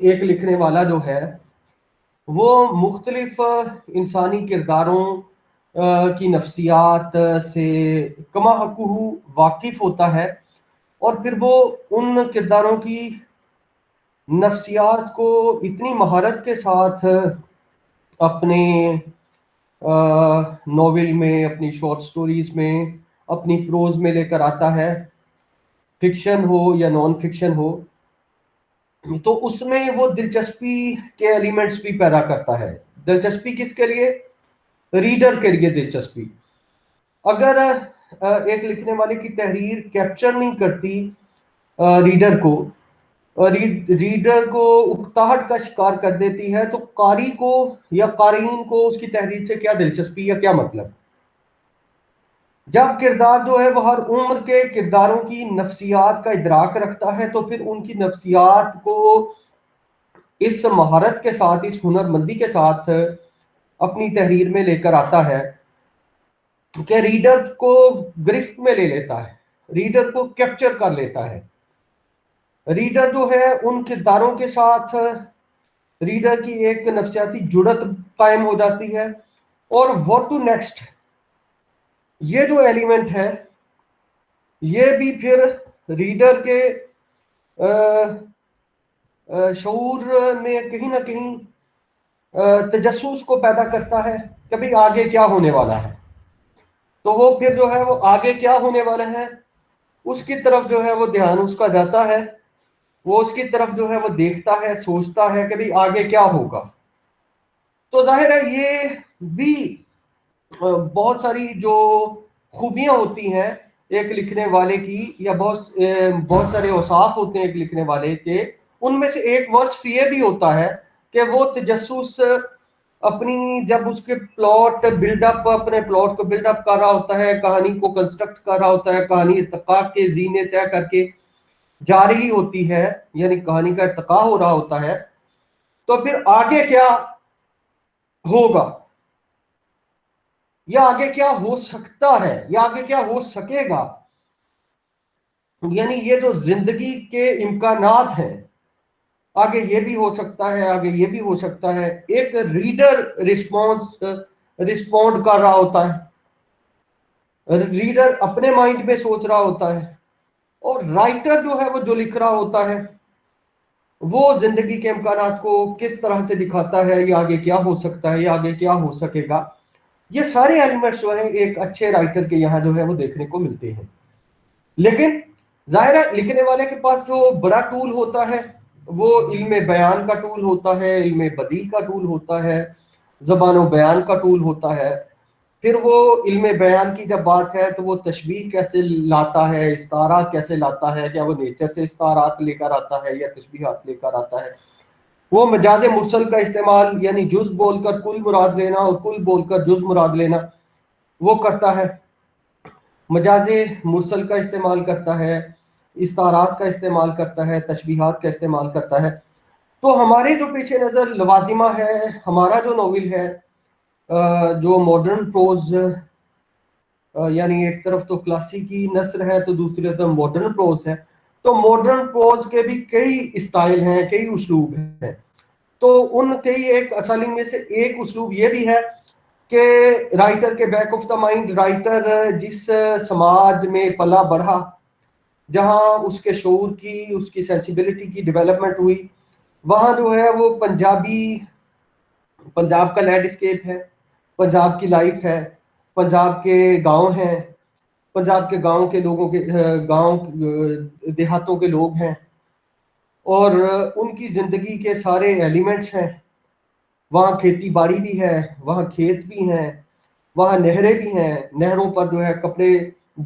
ایک لکھنے والا جو ہے وہ مختلف انسانی کرداروں کی نفسیات سے کما حقہ واقف ہوتا ہے، اور پھر وہ ان کرداروں کی نفسیات کو اتنی مہارت کے ساتھ اپنے ناول میں، اپنی شارٹ سٹوریز میں، اپنی پروز میں لے کر آتا ہے، فکشن ہو یا نان فکشن ہو، تو اس میں وہ دلچسپی کے ایلیمنٹس بھی پیدا کرتا ہے۔ دلچسپی کس کے لیے؟ ریڈر کے لیے دلچسپی۔ اگر ایک لکھنے والے کی تحریر کیپچر نہیں کرتی ریڈر کو، ریڈر کو اکتاہٹ کا شکار کر دیتی ہے، تو قاری کو یا قارئین کو اس کی تحریر سے کیا دلچسپی یا کیا مطلب؟ جب کردار جو ہے وہ ہر عمر کے کرداروں کی نفسیات کا ادراک رکھتا ہے، تو پھر ان کی نفسیات کو اس مہارت کے ساتھ، اس ہنر مندی کے ساتھ اپنی تحریر میں لے کر آتا ہے کہ ریڈر کو گرفت میں لے لیتا ہے، ریڈر کو کیپچر کر لیتا ہے۔ ریڈر جو ہے ان کرداروں کے ساتھ، ریڈر کی ایک نفسیاتی جڑت قائم ہو جاتی ہے، اور واٹ ٹو نیکسٹ، یہ جو ایلیمنٹ ہے یہ بھی پھر ریڈر کے شعور میں کہیں نہ کہیں تجسس کو پیدا کرتا ہے کہ بھئی آگے کیا ہونے والا ہے۔ تو وہ پھر جو ہے وہ آگے کیا ہونے والا ہے اس کی طرف جو ہے وہ دھیان اس کا جاتا ہے، وہ اس کی طرف جو ہے وہ دیکھتا ہے، سوچتا ہے کہ بھئی آگے کیا ہوگا۔ تو ظاہر ہے یہ بھی بہت ساری جو خوبیاں ہوتی ہیں ایک لکھنے والے کی، یا بہت سارے اوصاف ہوتے ہیں ایک لکھنے والے کے، ان میں سے ایک وصف یہ بھی ہوتا ہے کہ وہ تجسس اپنی، جب اس کے پلاٹ بلڈ اپ، اپنے پلاٹ کو بلڈ اپ کر رہا ہوتا ہے، کہانی کو کنسٹرکٹ کر رہا ہوتا ہے، کہانی ارتقاء کے زینے طے کر کے جا رہی ہوتی ہے، یعنی کہانی کا ارتقاء ہو رہا ہوتا ہے، تو پھر آگے کیا ہوگا، یا آگے کیا ہو سکتا ہے، یا آگے کیا ہو سکے گا، یعنی یہ جو زندگی کے امکانات ہیں، آگے یہ بھی ہو سکتا ہے، آگے یہ بھی ہو سکتا ہے، ایک ریڈر رسپونڈ کر رہا ہوتا ہے، ریڈر اپنے مائنڈ میں سوچ رہا ہوتا ہے، اور رائٹر جو ہے وہ جو لکھ رہا ہوتا ہے وہ زندگی کے امکانات کو کس طرح سے دکھاتا ہے، یہ آگے کیا ہو سکتا ہے، یہ آگے کیا ہو سکے گا۔ یہ سارے ایلیمنٹس جو ہیں ایک اچھے رائٹر کے یہاں جو ہے وہ دیکھنے کو ملتے ہیں۔ لیکن ظاہر ہے لکھنے والے کے پاس جو بڑا ٹول ہوتا ہے وہ علم بیان کا ٹول ہوتا ہے، علم بدیع کا ٹول ہوتا ہے، زبان و بیان کا ٹول ہوتا ہے۔ پھر وہ علم بیان کی جب بات ہے تو وہ تشبیہ کیسے لاتا ہے، استعارات کیسے لاتا ہے، کیا وہ نیچر سے استعارات لے کر آتا ہے یا تشبیہات لے کر آتا ہے۔ وہ مجاز مرسل کا استعمال، یعنی جز بول کر کل مراد لینا اور کل بول کر جز مراد لینا، وہ کرتا ہے، مجاز مرسل کا استعمال کرتا ہے، استعارات کا استعمال کرتا ہے، تشبیہات کا استعمال کرتا ہے۔ تو ہمارے جو پیش نظر لوازمہ ہے، ہمارا جو ناول ہے، جو ماڈرن پروز، یعنی ایک طرف تو کلاسیکی نثر ہے تو دوسری طرف ماڈرن پروز ہے، تو ماڈرن پروز کے بھی کئی اسٹائل ہیں، کئی اسلوب ہیں۔ تو ان کئی ایک اسالین میں سے ایک اسلوب یہ بھی ہے کہ رائٹر کے back of the mind, writer جس سماج میں پلا بڑھا، جہاں اس کے شعور کی، اس کی سینسیبلٹی کی ڈیولپمنٹ ہوئی، وہاں جو ہے وہ پنجاب کا لینڈ اسکیپ ہے، پنجاب کی لائف ہے، پنجاب کے گاؤں ہیں، پنجاب کے گاؤں کے لوگوں کے گاؤں دیہاتوں کے لوگ ہیں، اور ان کی زندگی کے سارے ایلیمنٹس ہیں۔ وہاں کھیتی باڑی بھی ہے، وہاں کھیت بھی ہیں، وہاں نہریں بھی ہیں، نہروں پر جو ہے کپڑے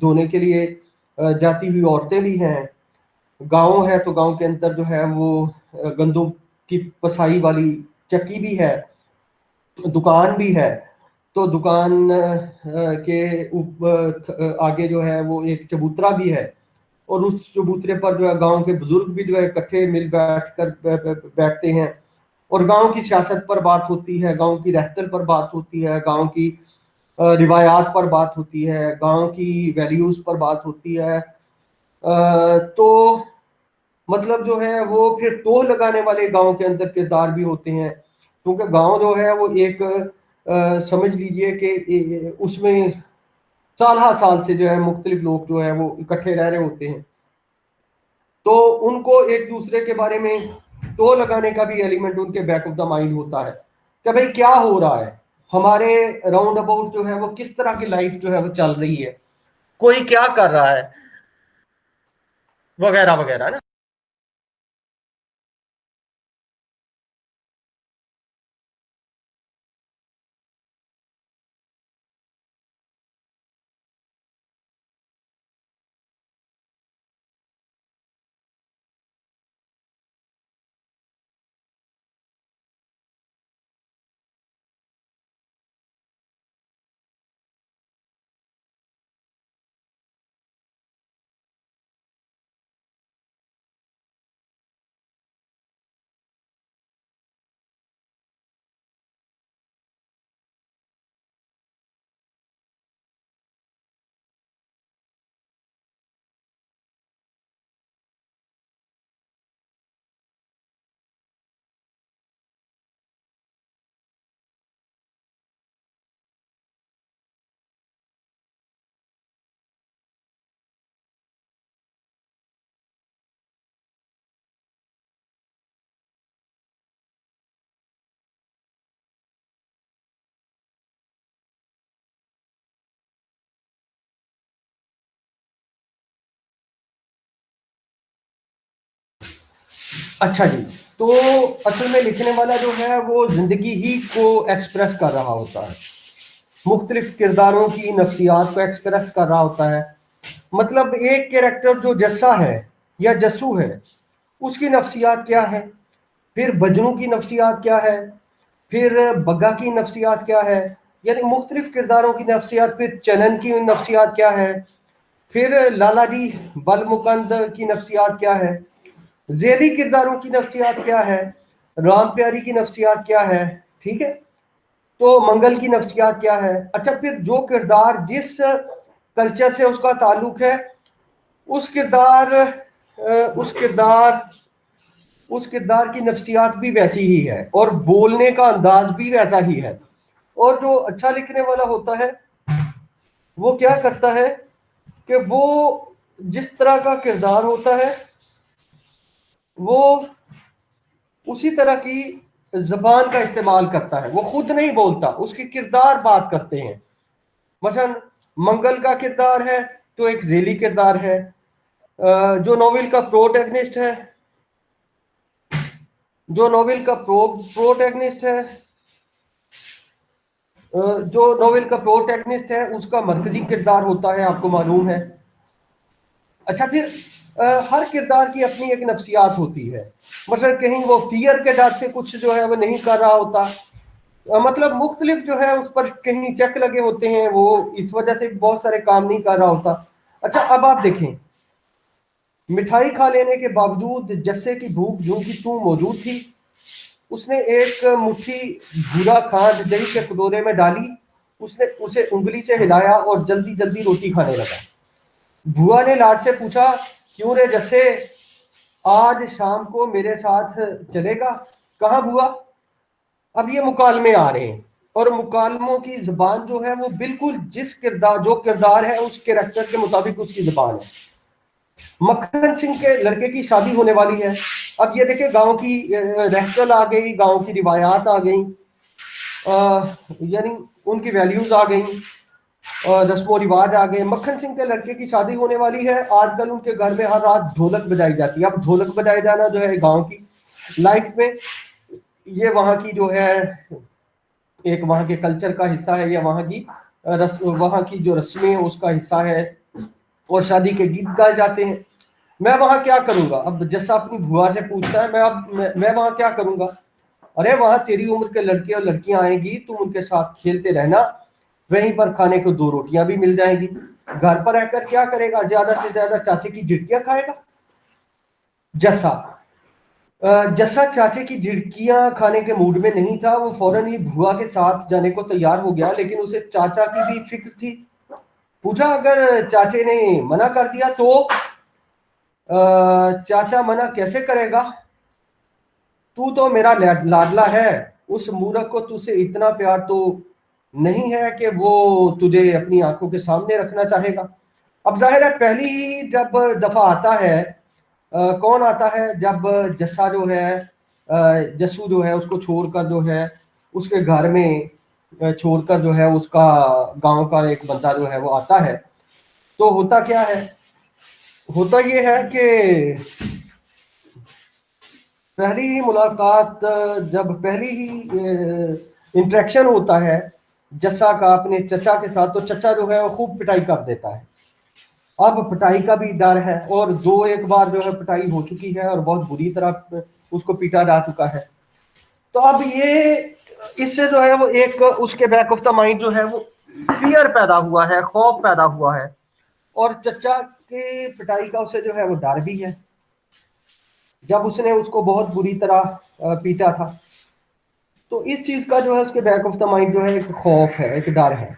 دھونے کے لیے جاتی ہوئی عورتیں بھی ہیں۔ گاؤں ہے تو گاؤں کے اندر جو ہے وہ گندم کی پسائی والی چکی بھی ہے، دکان بھی ہے، تو دکان کے آگے جو ہے وہ ایک چبوترا بھی ہے، اور اس چبوترے پر جو ہے گاؤں کے بزرگ بھی جو ہے اکٹھے مل بیٹھ کر بیٹھتے ہیں، اور گاؤں کی سیاست پر بات ہوتی ہے، گاؤں کی رہتل پر بات ہوتی ہے، گاؤں کی روایات پر بات ہوتی ہے، گاؤں کی ویلیوز پر بات ہوتی ہے۔ تو मतलब जो है वो फिर तोह लगाने वाले गांव के अंदर किरदार भी होते हैं, क्योंकि गांव जो है वो एक समझ लीजिए कि उसमें साल हा साल से जो है मुख्तलिफ लोग जो है वो इकट्ठे रह रहे होते हैं, तो उनको एक दूसरे के बारे में तो लगाने का भी एलिमेंट उनके बैक ऑफ द माइंड होता है कि भाई क्या हो रहा है हमारे राउंड अबाउट, जो है वो किस तरह की लाइफ जो है वो चल रही है, कोई क्या कर रहा है, वगैरह वगैरह ना। अच्छा जी, तो असल में लिखने वाला जो है वो जिंदगी ही को एक्सप्रेस कर रहा होता है, मुख्तलिफ किरदारों की नफ्सियात को एक्सप्रेस कर रहा होता है। मतलब एक कैरेक्टर जो जस्सा है या जस्सू है, उसकी नफ्सियात क्या है, फिर बजनू की नफ्सियात क्या है, फिर बग्गा की नफ्सियात क्या है, यानी मुख्तलिफ किरदारों की नफ्सियात, फिर चनन की नफ्सियात क्या है, फिर लाला जी बलमुकंद की नफ्सियात क्या है, जेली किरदारों की नफ्सियात क्या है, राम प्यारी की नफ्सियात क्या है, ठीक है, तो मंगल की नफ्सियात क्या है। अच्छा, फिर जो किरदार जिस कल्चर से उसका ताल्लुक है, उस किरदार उस किरदार उस किरदार की नफ्सियात भी वैसी ही है और बोलने का अंदाज भी वैसा ही है। और जो अच्छा लिखने वाला होता है वो क्या करता है कि वो जिस तरह का किरदार होता है वो उसी तरह की जबान का इस्तेमाल करता है, वो खुद नहीं बोलता, उसके किरदार बात करते हैं। मसलन मंगल का किरदार है तो एक जेली किरदार है, जो नोवेल का प्रोटैगनिस्ट है जो नोवेल का प्रोटैगनिस्ट है जो नोवेल का प्रोटैगनिस्ट है उसका मरकजी किरदार होता है, आपको मालूम है। अच्छा, फिर हर किरदार की अपनी एक नफ्सियात होती है, मतलब कहीं वो फियर के डर से कुछ जो है वो नहीं कर रहा होता, मतलब मुख्तलिफ जो है उस पर कहीं चेक लगे होते हैं, वो इस वजह से बहुत सारे काम नहीं कर रहा होता। अच्छा, अब आप देखें, मिठाई खा लेने के बावजूद जस्से की भूख यूं की तू मौजूद थी, उसने एक मुट्ठी भूरा खांड दही के कटोरे में डाली, उसने उसे उंगली से हिलाया और जल्दी जल्दी रोटी खाने लगा। बुआ ने लाड से पूछा, क्यों रे जस्से, आज शाम को मेरे साथ चलेगा? कहाँ बुआ? अब ये मुकालमे आ रहे हैं और मुकालमों की जबान जो है वो बिल्कुल जिस किरदार जो किरदार है उस कैरेक्टर के मुताबिक उसकी जबान है। मक्खन सिंह के लड़के की शादी होने वाली है। अब ये देखिए, गांव की रहचल आ गई, गांव की रिवायात आ गई, यानी उनकी वैल्यूज आ गई, रस्मो रिवाज आ गए। मक्खन सिंह के लड़के की शादी होने वाली है, आजकल उनके घर में हर रात ढोलक बजाई जाती है। अब ढोलक बजाए जाना जो है गांव की लाइफ में, ये वहाँ की जो है एक वहाँ के कल्चर का हिस्सा है, या वहाँ की जो रस्में हैं उसका हिस्सा है, और शादी के गीत गाए जाते हैं। मैं वहाँ क्या करूंगा? अब जैसा अपनी बुआ से पूछता है, मैं वहाँ क्या करूंगा? अरे वहाँ तेरी उम्र के लड़के और लड़कियां आएंगी, तुम उनके साथ खेलते रहना, वहीं पर खाने को दो रोटियां भी मिल जाएंगी। घर पर रहकर क्या करेगा? ज्यादा से ज्यादा चाचे की झिड़कियां खाएगा। जैसा जैसा चाचे की झिड़कियां खाने के मूड में नहीं था, वो फौरन ही बुआ के साथ जाने को तैयार हो गया, लेकिन उसे चाचा की भी फिक्र थी। पूछा, अगर चाचे ने मना कर दिया तो? चाचा मना कैसे करेगा, तू तो मेरा लाडला है, उस मूर्ख को तुझसे इतना प्यार तो नहीं है कि वो तुझे अपनी आंखों के सामने रखना चाहेगा। अब जाहिर है पहली ही जब दफा आता है, कौन आता है, जब जस्सा जो है, जस्सू जो है उसको छोड़कर जो है उसके घर में छोड़कर जो है उसका गांव का एक बंदा जो है वो आता है। तो होता क्या है, होता ये है कि पहली ही मुलाकात, जब पहली ही इंटरेक्शन होता है जस्सा का अपने चचा के साथ, तो चचा जो है वो खूब पिटाई कर देता है। अब पिटाई का भी डर है, और दो एक बार जो है पिटाई हो चुकी है और बहुत बुरी तरह उसको पीटा जा चुका है। तो अब ये इससे जो है वो एक उसके बैक ऑफ द माइंड जो है वो फियर पैदा हुआ है, खौफ पैदा हुआ है, और चचा के पिटाई का उसे जो है वो डर भी है, जब उसने उसको बहुत बुरी तरह पीटा था। तो इस चीज का जो है उसके बैक ऑफ द माइंड जो है एक खौफ है, एक डर है।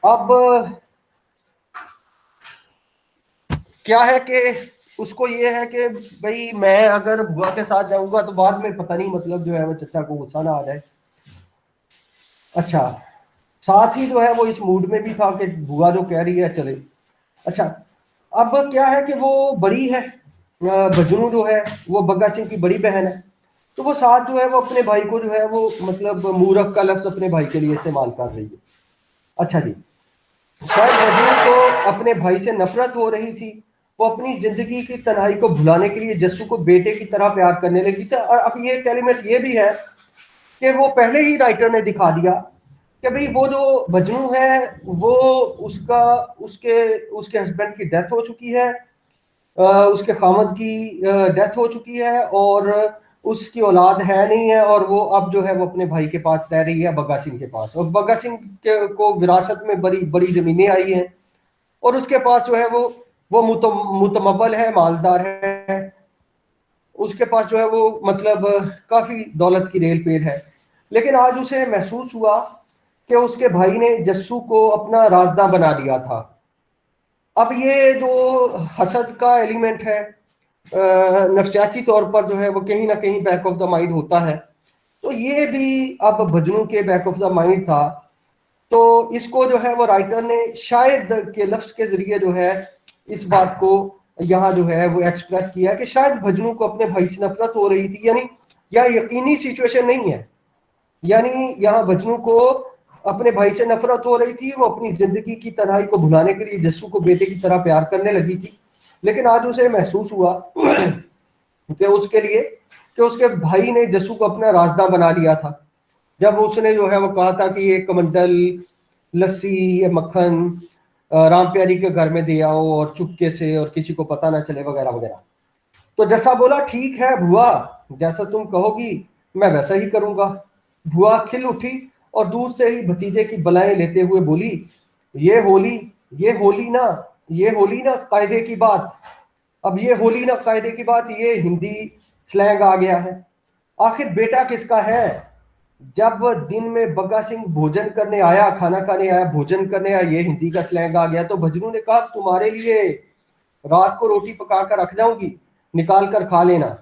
अब क्या है कि उसको ये है कि भाई मैं अगर बुआ के साथ जाऊंगा तो बाद में पता नहीं मतलब जो है वो चचा को गुस्सा ना आ जाए। अच्छा, साथ ही जो है वो इस मूड में भी था कि बुआ जो कह रही है चले। अच्छा, अब क्या है कि वो बड़ी है, बजनू जो है वो बग्गा सिंह की बड़ी बहन है, तो वो साथ जो है वो अपने भाई को जो है वो मतलब मूर्ख का लफ्ज अपने भाई के लिए इस्तेमाल कर रही है। अच्छा जी, शायद बजनू को अपने भाई से नफरत हो रही थी, वो अपनी जिंदगी की तन्हाई को भुलाने के लिए जस्सू को बेटे की तरह प्यार करने लगी थी। और अब ये एलिमेंट ये भी है कि वो पहले ही राइटर ने दिखा दिया कि भाई वो जो बजनू है वो उसका उसके उसके हस्बैंड की डेथ हो चुकी है, उसके खामद की डेथ हो चुकी है, और उसकी औलाद है नहीं है, और वो अब जो है वो अपने भाई के पास रह रही है, बग्गा सिंह के पास। और बग्गा सिंह को विरासत में बड़ी बड़ी जमीनें आई हैं, और उसके पास जो है वो मुतमव्वल है, मालदार है, उसके पास जो है वो मतलब काफी दौलत की रेल पेल है। लेकिन आज उसे महसूस हुआ कि उसके भाई ने जस्सू को अपना राजदा बना लिया था। अब ये जो हसद का एलिमेंट है, नफसियाती तौर पर जो है वो कहीं ना कहीं बैक ऑफ द माइंड होता है, तो ये भी अब भजनू के बैक ऑफ द माइंड था। तो इसको जो है वो राइटर ने शायद के लफ्ज के जरिए जो है इस बात को यहाँ जो है वो एक्सप्रेस किया कि शायद भजनू को अपने भाई से नफरत हो रही थी, यानी यह यकीनी सिचुएशन नहीं है, यानी यहाँ भजनू को अपने भाई से नफरत हो रही थी, वो अपनी जिंदगी की तन्हाई को भुलाने के लिए जस्सू को बेटे की तरह प्यार करने लगी थी। लेकिन आज उसे महसूस हुआ कि उसके लिए कि उसके भाई ने जस्सू को अपना राजदा बना लिया था। जब उसने जो है वो कहा था कि ये कमंडल लस्सी, ये मक्खन राम प्यारी के घर में दे आओ और चुपके से, और किसी को पता ना चले, वगैरह वगैरह। तो जस्सा बोला ठीक है बुआ, जैसा तुम कहोगी मैं वैसा ही करूंगा। बुआ खिल उठी और दूर से ही भतीजे की बलाएं लेते हुए बोली, ये होली ये होली ना ये होली ना कायदे की बात। अब ये होली ना कायदे की बात, ये हिंदी स्लैंग आ गया है। आखिर बेटा किसका है। जब वह दिन में बग्गा सिंह भोजन करने आया, खाना खाने आया, भोजन करने आया, ये हिंदी का स्लैंग आ गया। तो भजनू ने कहा तुम्हारे लिए रात को रोटी पका कर रख जाऊंगी, निकाल कर खा लेना।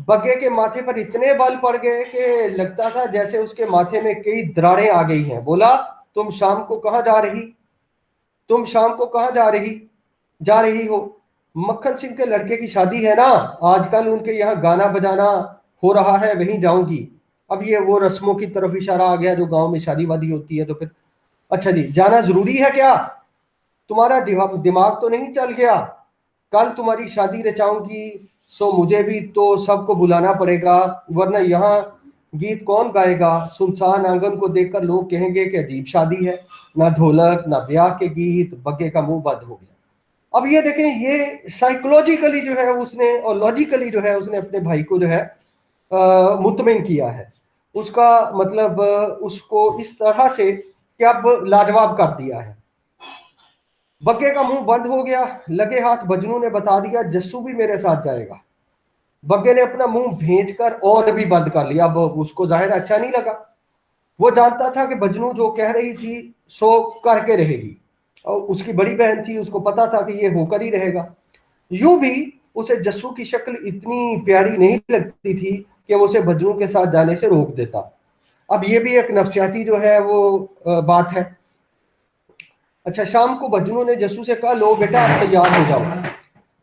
बग्गे के माथे पर इतने बल पड़ गए कि लगता था जैसे उसके माथे में कई दरारें आ गई हैं। बोला, तुम शाम को कहाँ जा रही तुम शाम को कहाँ जा रही हो। मक्खन सिंह के लड़के की शादी है ना, आजकल उनके यहाँ गाना बजाना हो रहा है, वहीं जाऊंगी। अब ये वो रस्मों की तरफ इशारा आ गया जो गांव में शादी वादी होती है, तो फिर अच्छा जी, जाना जरूरी है क्या, तुम्हारा दिमाग तो नहीं चल गया, कल तुम्हारी शादी रचाऊंगी, सो मुझे भी तो सबको बुलाना पड़ेगा, वरना यहाँ गीत कौन गाएगा। सुनसान आंगन को देखकर लोग कहेंगे कि अजीब शादी है, ना ढोलक ना ब्याह के गीत। बग्गे का मुंह बंद हो गया। अब ये देखें, ये साइकोलॉजिकली जो है उसने और लॉजिकली जो है उसने अपने भाई को जो है मुतमिन किया है। उसका मतलब उसको इस तरह से कि अब लाजवाब कर दिया है। बग्गे का मुंह बंद हो गया। लगे हाथ बजनू ने बता दिया जस्सू भी मेरे साथ जाएगा। बग्गे ने अपना मुंह भेज कर और भी बंद कर लिया। अब उसको जाहिर अच्छा नहीं लगा। वो जानता था कि बजनू जो कह रही थी सो करके रहेगी, और उसकी बड़ी बहन थी, उसको पता था कि ये होकर ही रहेगा। यूं भी उसे जस्सू की शक्ल इतनी प्यारी नहीं लगती थी कि वो उसे बजनू के साथ जाने से रोक देता। अब ये भी एक नफ्सियाती जो है वो बात है। अच्छा, शाम को बजनू ने जस्सू से कहा, लो बेटा आप तैयार हो जाओ।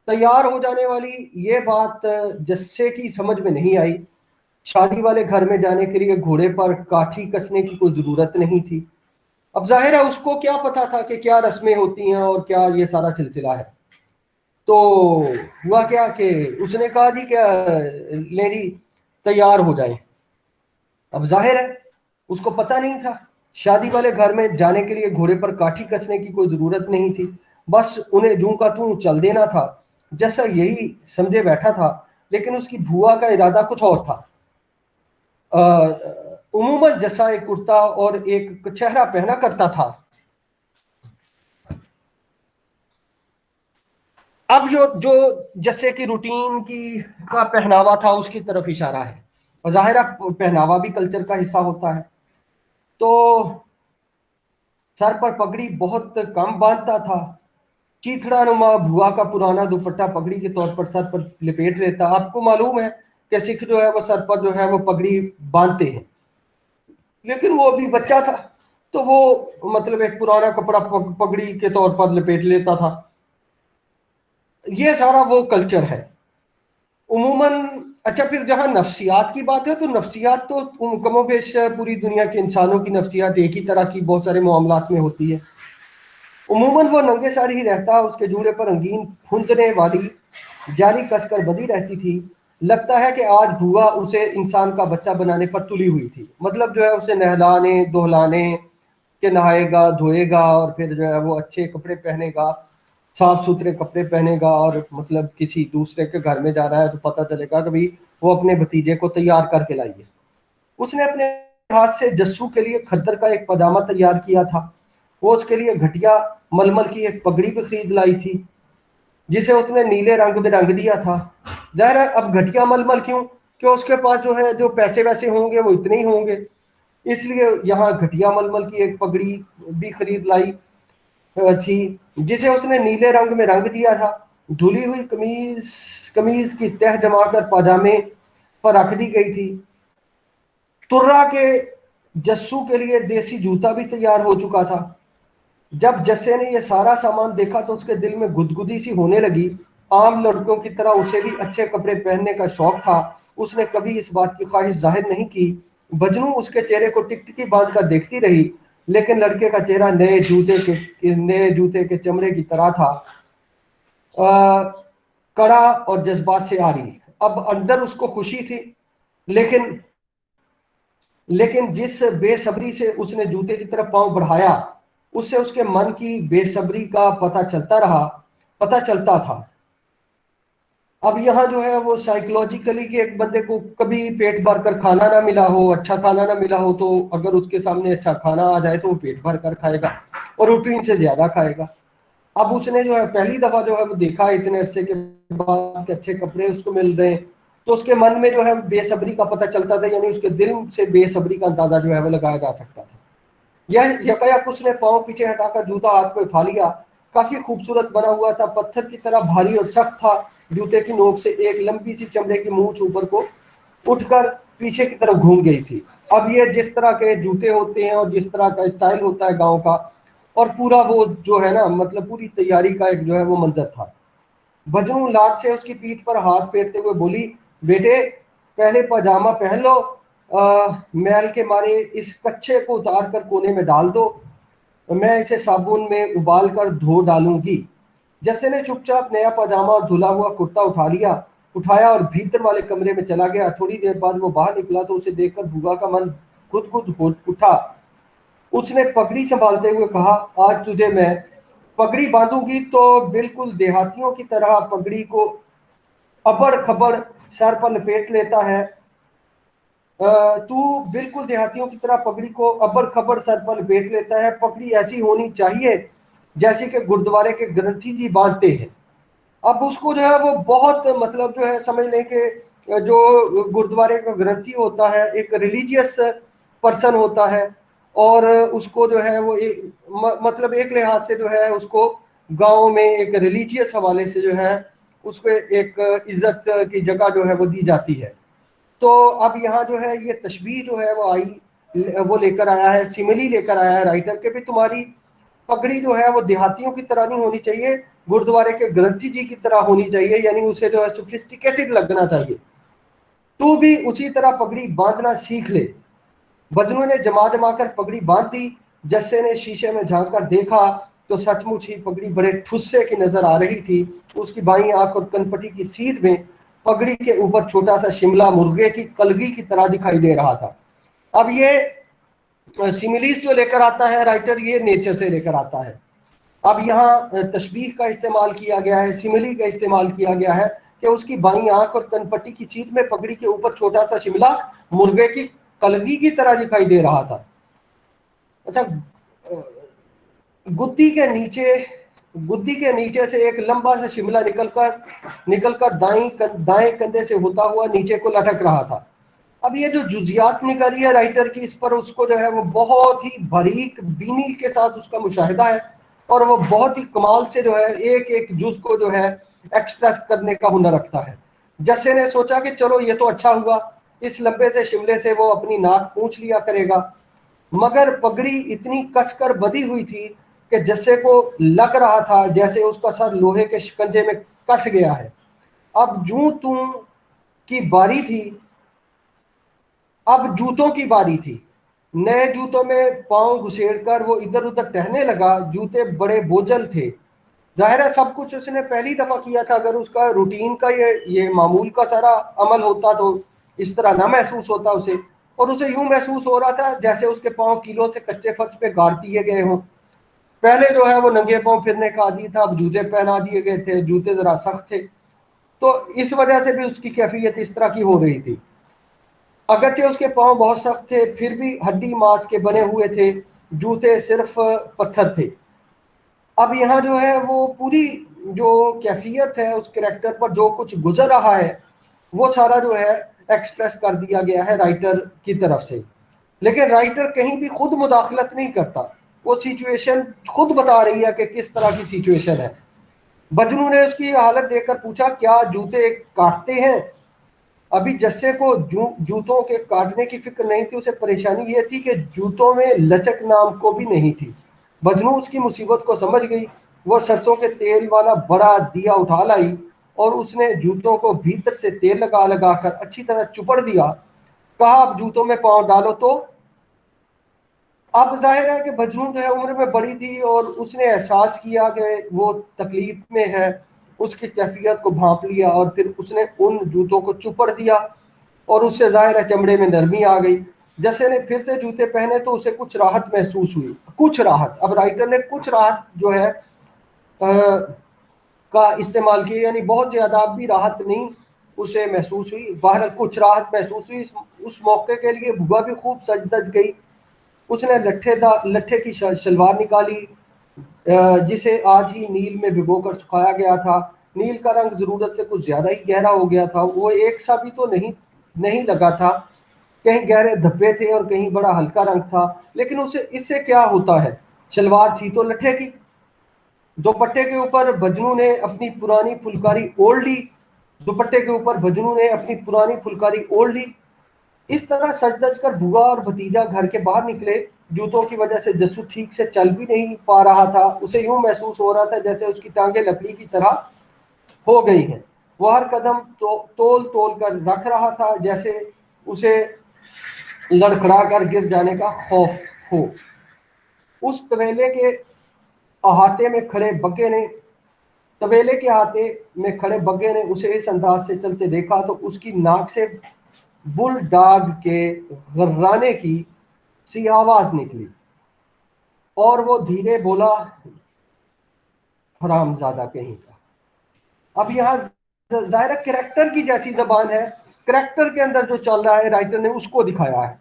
तैयार हो जाने वाली ये बात जस्से की समझ में नहीं आई। शादी वाले घर में जाने के लिए घोड़े पर काठी कसने की कोई जरूरत नहीं थी। अब जाहिर है उसको क्या पता था कि क्या रस्में होती हैं और क्या ये सारा सिलसिला है। तो हुआ क्या कि उसने कहा जी क्या लेडी तैयार हो जाए। अब जाहिर है उसको पता नहीं था, शादी वाले घर में जाने के लिए घोड़े पर काठी कसने की कोई जरूरत नहीं थी, बस उन्हें जूं का तूं चल देना था। जैसा यही समझे बैठा था, लेकिन उसकी भुआ का इरादा कुछ और था। उमूमन जैसा एक कुर्ता और एक कचहरा पहना करता था। अब जो जो जैसे कि रूटीन की का पहनावा था उसकी तरफ इशारा है, और जाहिर है पहनावा भी कल्चर का हिस्सा होता है। तो सर पर पगड़ी बहुत कम बांधता था। चीथड़ा नुमा भुआ का पुराना दुपट्टा पगड़ी के तौर पर सर पर लपेट लेता। आपको मालूम है कि सिख जो है वो सर पर जो है वो पगड़ी बांधते हैं, लेकिन वो अभी बच्चा था तो वो मतलब एक पुराना कपड़ा पगड़ी के तौर पर लपेट लेता था। ये सारा वो कल्चर है उमूमन। अच्छा, फिर जहां नफ्सियात की बात है तो नफ्सियात तो कमोबेश पूरी दुनिया के इंसानों की नफ्सियात एक ही तरह की बहुत सारे मामलात में होती है। उमूमन वो नंगे सर ही रहता, उसके जूड़े पर रंगीन फुंदने वाली जारी कसकर बंधी रहती थी। लगता है कि आज बुआ उसे इंसान का बच्चा बनाने पर तुली हुई थी। मतलब जो है उसे नहलाने दोहलाने के नहाएगा धोएगा और फिर जो है वो अच्छे कपड़े पहनेगा, साफ सुथरे कपड़े पहनेगा, और मतलब किसी दूसरे के घर में जा रहा है तो पता चलेगा कि भाई वो अपने भतीजे को तैयार करके लाई है। उसने अपने हाथ से जस्सू के लिए खद्दर का एक पजामा तैयार किया था। वो उसके लिए घटिया मलमल की एक पगड़ी भी खरीद लाई थी, जिसे उसने नीले रंग में रंग दिया था। जाहिर है अब घटिया मलमल क्यों, कि उसके पास जो है जो पैसे वैसे होंगे वो इतने ही होंगे, इसलिए यहाँ घटिया मलमल की एक पगड़ी भी खरीद लाई थी, जिसे उसने नीले रंग में रंग दिया था। धुली हुई कमीज कमीज की तह जमाकर पाजामे पर रख दी गई थी। तुर्रा के जस्सू के लिए देसी जूता भी तैयार हो चुका था। जब जस्से ने यह सारा सामान देखा तो उसके दिल में गुदगुदी सी होने लगी। आम लड़कों की तरह उसे भी अच्छे कपड़े पहनने का शौक था। उसने कभी इस बात की ख्वाहिश जाहिर नहीं की। बजनू उसके चेहरे को टिकटिकी बांध कर देखती रही, लेकिन लड़के का चेहरा नए जूते के चमड़े की तरह था, कड़ा और जज्बात से आ रही। अब अंदर उसको खुशी थी, लेकिन लेकिन जिस बेसब्री से उसने जूते की तरफ पांव बढ़ाया, उससे उसके मन की बेसब्री का पता चलता था। अब यहाँ जो है वो साइकोलॉजिकली कि एक बंदे को कभी पेट भर कर खाना ना मिला हो, अच्छा खाना ना मिला हो, तो अगर उसके सामने अच्छा खाना आ जाए तो वो पेट भर कर खाएगा और रूटीन से ज्यादा खाएगा। अब उसने जो है पहली दफा जो है वो देखा इतने अरसे के बाद कि अच्छे कपड़े उसको मिल रहे हैं, तो उसके मन में जो है बेसब्री का पता चलता था, यानी उसके दिल से बेसब्री का अंदाजा जो है वो लगाया जा सकता था। यह यकायक उसने पांव पीछे हटाकर जूता हाथ में उठा लिया। काफी खूबसूरत बना हुआ था, पत्थर की तरह भारी और सख्त था। जूते की नोक से एक लंबी सी चमड़े की मूंछ ऊपर को उठकर पीछे की तरफ घूम गई थी। अब ये जिस तरह के जूते होते हैं और जिस तरह का स्टाइल होता है गांव का, और पूरा वो जो है ना मतलब पूरी तैयारी का एक जो है वो मंजर था। बजनू लाट से उसकी पीठ पर हाथ फेरते हुए बोली, बेटे पहले पजामा पहन लो, मैल के मारे इस कच्चे को उतार कर कोने में डाल दो, मैं इसे साबुन में उबाल कर धो डालूंगी। जैसे ने चुपचाप नया पजामा और धुला हुआ कुर्ता उठाया और भीतर वाले कमरे में चला गया। थोड़ी देर बाद वो बाहर निकला तो उसे देखकर बुआ का मन खुद खुद हो उठा। उसने पगड़ी संभालते हुए कहा, आज तुझे मैं पगड़ी बांधूंगी तो बिल्कुल देहातियों की तरह पगड़ी को अबड़ खबड़ सर पर लपेट लेता है। तू बिल्कुल देहातियों की तरह पगड़ी को अब्बड़ खबड़ सर पर लपेट लेता है। पगड़ी ऐसी होनी चाहिए जैसे कि गुरुद्वारे के ग्रंथी जी बांधते हैं। अब उसको जो है वो बहुत मतलब जो है समझ लें कि जो गुरुद्वारे का ग्रंथी होता है एक रिलीजियस पर्सन होता है, और उसको जो है वो मतलब एक लिहाज से जो है उसको गांव में एक रिलीजियस हवाले से जो है اس کو ایک عزت کی جگہ جو ہے وہ دی جاتی ہے. تو اب یہاں جو ہے یہ تشبیہ جو ہے وہ آئی، وہ لے کر آیا ہے، سملی لے کر آیا ہے رائٹر کہ بھی تمہاری پگڑی جو ہے وہ دیہاتیوں کی طرح نہیں ہونی چاہیے، گردوارے کے گرنتھی جی کی طرح ہونی چاہیے، یعنی اسے جو ہے سوفسٹیکیٹڈ لگنا چاہیے. تو بھی اسی طرح پگڑی باندھنا سیکھ لے. بجنو نے جما جما کر پگڑی باندھ دی. جسے نے شیشے میں جھانک کر دیکھا تو سچ مچ ہی پگڑی بڑے ٹھسے کی نظر آ رہی تھی. اس کی بائیں آنکھ اور کنپٹی کی سیدھ میں پگڑی کے اوپر چھوٹا سا شملہ مرغے کی کلگی کی طرح دکھائی دے رہا تھا. اب یہ سیملیز جو لے کر آتا ہے رائٹر، یہ نیچر سے لے کر آتا ہے. اب یہاں تشبیہ کا استعمال کیا گیا ہے، سملی کا استعمال کیا گیا ہے کہ اس کی بائیں آنکھ اور کنپٹی کی سیدھ میں پگڑی کے اوپر چھوٹا سا شملہ مرغے کی کلگی کی طرح دکھائی دے رہا تھا. اچھا، گدی کے نیچے سے ایک لمبا سا شملہ نکل کر دائیں کندھے سے ہوتا ہوا نیچے کو لٹک رہا تھا. اب یہ جو جزیات نکالی ہے رائٹر کی، اس پر اس کو جو ہے وہ بہت ہی باریک بینی کے ساتھ اس کا مشاہدہ ہے، اور وہ بہت ہی کمال سے جو ہے ایک ایک جز کو جو ہے ایکسپریس کرنے کا ہنر رکھتا ہے. جسے نے سوچا کہ چلو یہ تو اچھا ہوا، اس لمبے سے شملے سے وہ اپنی ناک پونچھ لیا کرے گا. مگر پگڑی اتنی کس کر بدی ہوئی تھی کہ جسے کو لگ رہا تھا جیسے اس کا سر لوہے کے شکنجے میں کس گیا ہے. اب کی باری تھی اب جوتوں کی باری تھی. نئے جوتوں میں پاؤں گھسیڑ کر وہ ادھر ادھر ٹہنے لگا. جوتے بڑے بوجھل تھے. ظاہر ہے سب کچھ اس نے پہلی دفعہ کیا تھا. اگر اس کا روٹین کا یہ معمول کا سارا عمل ہوتا تو اس طرح نہ محسوس ہوتا اسے، اور اسے یوں محسوس ہو رہا تھا جیسے اس کے پاؤں کیلوں سے کچے فرش پہ گاڑ دیے گئے ہوں. پہلے جو ہے وہ ننگے پاؤں پھرنے کا عادی تھا، اب جوتے پہنا دیے گئے تھے، جوتے ذرا سخت تھے، تو اس وجہ سے بھی اس کی کیفیت اس طرح کی ہو رہی تھی. اگرچہ اس کے پاؤں بہت سخت تھے پھر بھی ہڈی ماس کے بنے ہوئے تھے، جوتے صرف پتھر تھے. اب یہاں جو ہے وہ پوری جو کیفیت ہے اس کریکٹر پر جو کچھ گزر رہا ہے وہ سارا جو ہے ایکسپریس کر دیا گیا ہے رائٹر کی طرف سے. لیکن رائٹر کہیں بھی خود مداخلت نہیں کرتا، وہ سچویشن خود بتا رہی ہے کہ کس طرح کی سچویشن ہے. بجنو نے اس کی حالت دیکھ کر پوچھا، کیا جوتے کاٹتے ہیں؟ ابھی جسے کو جوتوں کے کاٹنے کی فکر نہیں تھی، اسے پریشانی یہ تھی کہ جوتوں میں لچک نام کو بھی نہیں تھی. بجنو اس کی مصیبت کو سمجھ گئی. وہ سرسوں کے تیل والا بڑا دیا اٹھا لائی اور اس نے جوتوں کو بھیتر سے تیل لگا لگا کر اچھی طرح چپڑ دیا. کہا اب جوتوں میں پاؤں ڈالو. تو اب ظاہر ہے کہ بجنو جو ہے عمر میں بڑی تھی اور اس نے احساس کیا کہ وہ تکلیف میں ہے، اس کی کیفیت کو بھانپ لیا اور پھر اس نے ان جوتوں کو چپڑ دیا اور اس سے ظاہر ہے چمڑے میں نرمی آ گئی. جیسے نے پھر سے جوتے پہنے تو اسے کچھ راحت محسوس ہوئی. کچھ راحت، اب رائٹر نے کچھ راحت جو ہے کا استعمال کیا، یعنی بہت زیادہ اب بھی راحت نہیں اسے محسوس ہوئی، بہرحال کچھ راحت محسوس ہوئی. اس موقع کے لیے بھگا بھی خوب سج دج گئی. اس نے لٹھے کی شلوار نکالی جسے آج ہی نیل میں بھگو کر سکھایا گیا تھا. نیل کا رنگ ضرورت سے کچھ زیادہ ہی گہرا ہو گیا تھا. وہ ایک سا بھی تو نہیں لگا تھا، کہیں گہرے دھبے تھے اور کہیں بڑا ہلکا رنگ تھا. لیکن اس سے کیا ہوتا ہے، شلوار تھی تو لٹھے کی. دوپٹے کے اوپر بجنو نے اپنی پرانی پھلکاری اوڑھ لی. اس طرح سج دج کر بھگا اور بھتیجا گھر کے باہر نکلے. جوتوں کی وجہ سے جسو ٹھیک سے چل بھی نہیں پا رہا تھا. اسے یوں محسوس ہو رہا تھا جیسے اس کی ٹانگیں لکڑی کی طرح ہو گئی ہیں. وہ ہر قدم تول کر رکھ رہا تھا جیسے اسے لڑکھڑا کر گر جانے کا خوف ہو. اس طویلے کے احاطے میں کھڑے بگے نے اسے اس انداز سے چلتے دیکھا تو اس کی ناک سے بل ڈاگ کے غرانے کی سی آواز نکلی اور وہ دھیرے بولا، حرام زادہ کہیں کا. اب یہاں ظاہر کریکٹر کی جیسی زبان ہے، کریکٹر کے اندر جو چل رہا ہے رائٹر نے اس کو دکھایا ہے.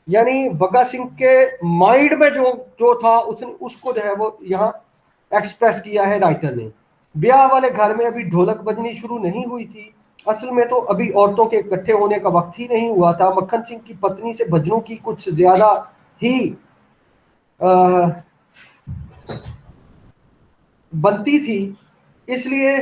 یعنی بگا سنگھ کے مائنڈ میں جو تھا اس کو جو ہے وہ یہاں ایکسپریس کیا ہے رائٹر نے. بیاہ والے گھر میں ابھی ڈھولک بجنی شروع نہیں ہوئی تھی. اصل میں تو ابھی عورتوں کے اکٹھے ہونے کا وقت ہی نہیں ہوا تھا. مکھن سنگھ کی پتنی سے بجنوں کی کچھ زیادہ ہی بنتی تھی، اس لیے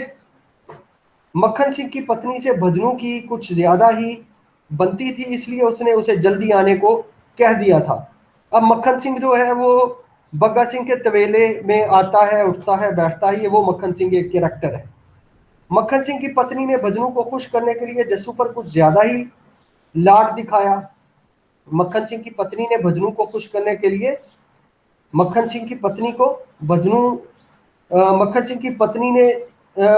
मक्खन सिंह की पत्नी से भजनू की कुछ ज्यादा ही बनती थी, इसलिए उसने उसे जल्दी आने को कह दिया था। अब मक्खन सिंह जो है वो बग्गा सिंह के तबेले में आता है, उठता है, बैठता है, ये वो मक्खन सिंह एक कैरेक्टर है। मक्खन सिंह की पत्नी ने भजनू को खुश करने के लिए जस्सू पर कुछ ज्यादा ही लाड दिखाया। मक्खन सिंह की पत्नी ने भजनू को खुश करने के लिए मक्खन सिंह की पत्नी को भजनू मक्खन सिंह की पत्नी ने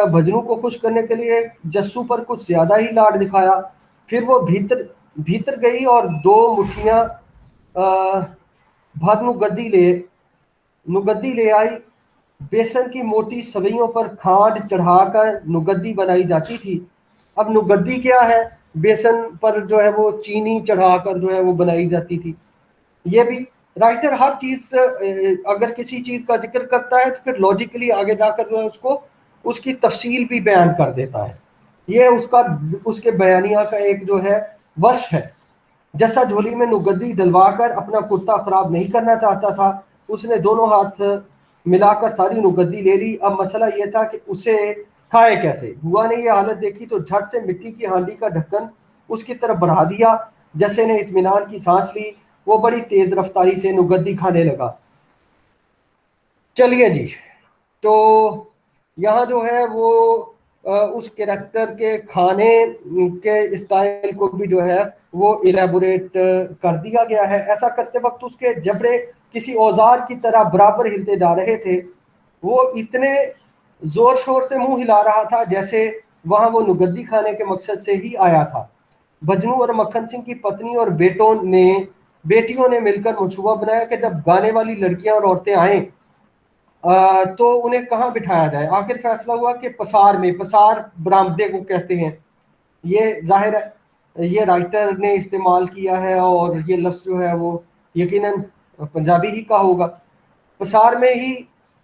भजनू को खुश करने के लिए जस्सू पर कुछ ज्यादा ही लाड दिखाया। फिर वो भीतर भीतर गई और दो मुठियां भर नुगद्दी ले आई। बेसन की मोटी सवैयों पर खांड चढ़ाकर नुगद्दी बनाई जाती थी। अब नुगद्दी क्या है? बेसन पर जो है वो चीनी चढ़ाकर जो है वो बनाई जाती थी। ये भी राइटर हर चीज अगर किसी चीज का जिक्र करता है तो फिर लॉजिकली आगे जाकर जो है उसको उसकी तफसील भी बयान कर देता है। ये उसके बयानिया का एक जो है वस्फ है। जस्सा झोली में नुगद्दी डलवाकर अपना कुर्ता खराब नहीं करना चाहता था। उसने दोनों हाथ मिलाकर सारी नुगद्दी ले ली। अब मसला यह था कि उसे खाए कैसे। बुआ ने यह हालत देखी तो झट से मिट्टी की हांडी का ढक्कन उसकी तरफ बढ़ा दिया। जस्से ने इत्मीनान की सांस ली। वो बड़ी तेज रफ्तारी से नुगद्दी खाने लगा। चलिए जी, तो यहाँ जो है वो उस कैरेक्टर के खाने के स्टाइल को भी जो है वो इलेबोरेट कर दिया गया है। ऐसा करते वक्त उसके जबड़े किसी औजार की तरह बराबर हिलते जा रहे थे। वो इतने जोर शोर से मुंह हिला रहा था जैसे वहां वो नुगद्दी खाने के मकसद से ही आया था। भजनू और मक्खन सिंह की पत्नी और बेटियों ने मिलकर मंसूबा बनाया कि जब गाने वाली लड़कियां और औरतें आए तो उन्हें कहाँ बिठाया जाए। आखिर फैसला हुआ कि पसार में, पसार बरामदे को कहते हैं। ये जाहिर है ये राइटर ने इस्तेमाल किया है और ये लफ्ज़ जो है वो यकीनन पंजाबी ही का होगा। पसार में ही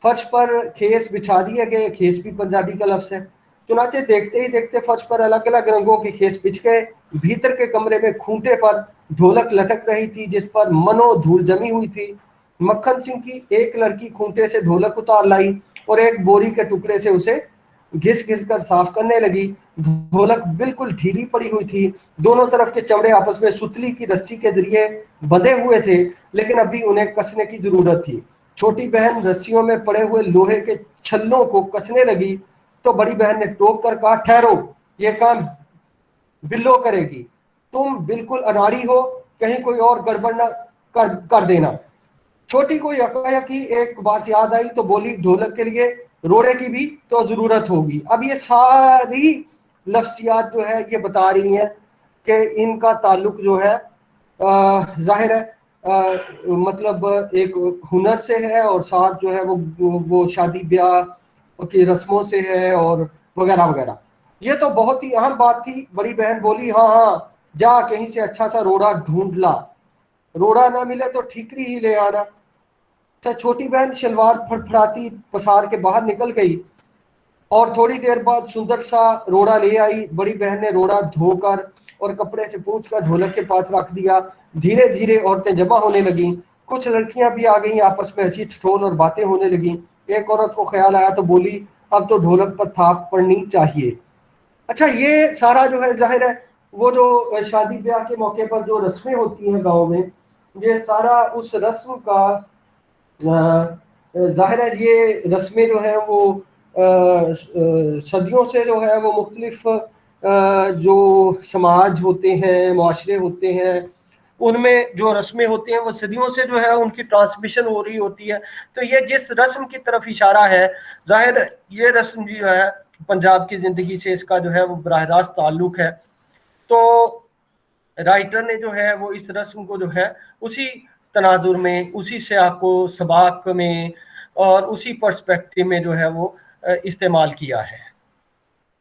फर्श पर खेस बिछा दिए गए। खेस भी पंजाबी का लफ्ज़ है। चुनाचे देखते ही देखते फर्श पर अलग अलग रंगों के खेस बिछ गए। भीतर के कमरे में खूंटे पर ढोलक लटक रही थी जिस पर मनो धूल जमी हुई थी। मक्खन सिंह की एक लड़की खूंटे से ढोलक उतार लाई और एक बोरी के टुकड़े से उसे घिस घिस कर साफ करने लगी। ढोलक बिल्कुल ढीली पड़ी हुई थी। दोनों तरफ के चमड़े आपस में सुतली की रस्सी के जरिए बंधे हुए थे, लेकिन अभी उन्हें कसने की जरूरत थी। छोटी बहन रस्सियों में पड़े हुए लोहे के छल्लों को कसने लगी तो बड़ी बहन ने टोक कर कहा, ठहरो, ये काम बिल्लो करेगी। तुम बिल्कुल अनाड़ी हो, कहीं कोई और गड़बड़ न कर देना। छोटी को यकायकी एक बात याद आई तो बोली, ढोलक के लिए रोड़े की भी तो जरूरत होगी। अब ये सारी लफ्सियात जो है ये बता रही हैं कि इनका ताल्लुक जो है जाहिर है मतलब एक हुनर से है और साथ जो है वो शादी ब्याह की रस्मों से है और वगैरह वगैरह। ये तो बहुत ही अहम बात थी। बड़ी बहन बोली, हाँ हाँ, जा कहीं से अच्छा सा रोड़ा ढूंढ ला। रोड़ा ना मिले तो ठीकरी ही ले आना। तो छोटी बहन शलवार फड़फड़ाती पसार के बाहर निकल गई और थोड़ी देर बाद सुंदर सा रोड़ा ले आई। बड़ी बहन ने रोड़ा धोकर और कपड़े से पोंछकर ढोलक के पास रख दिया। धीरे धीरे औरतें जमा होने लगीं। कुछ लड़कियां भी आ गईं। आपस में हंसी ठिठोल और बातें होने लगीं। एक औरत को ख्याल आया तो बोली, अब तो ढोलक पर थाप पड़नी चाहिए। अच्छा, ये सारा जो है जाहिर है वो जो शादी ब्याह के मौके पर जो रस्में होती हैं गाँव में, ये सारा उस रस्म का जाहिर है ये रस्में जो है वो सदियों से जो है वो मुख्तलिफ जो समाज होते हैं, मुआशरे होते हैं, उनमें जो रस्में होती हैं वो सदियों से जो है उनकी ट्रांसमिशन हो रही होती है। तो ये जिस रस्म की तरफ इशारा है, जाहिर है ये रस्म जो है पंजाब की ज़िंदगी से इसका जो है वो बराह रास्त ताल्लुक है। तो राइटर ने जो है वो इस रस्म को जो है उसी तनाजुर में, उसी सियाको सबाक में और उसी पर्सपेक्टिव में जो है वो इस्तेमाल किया है।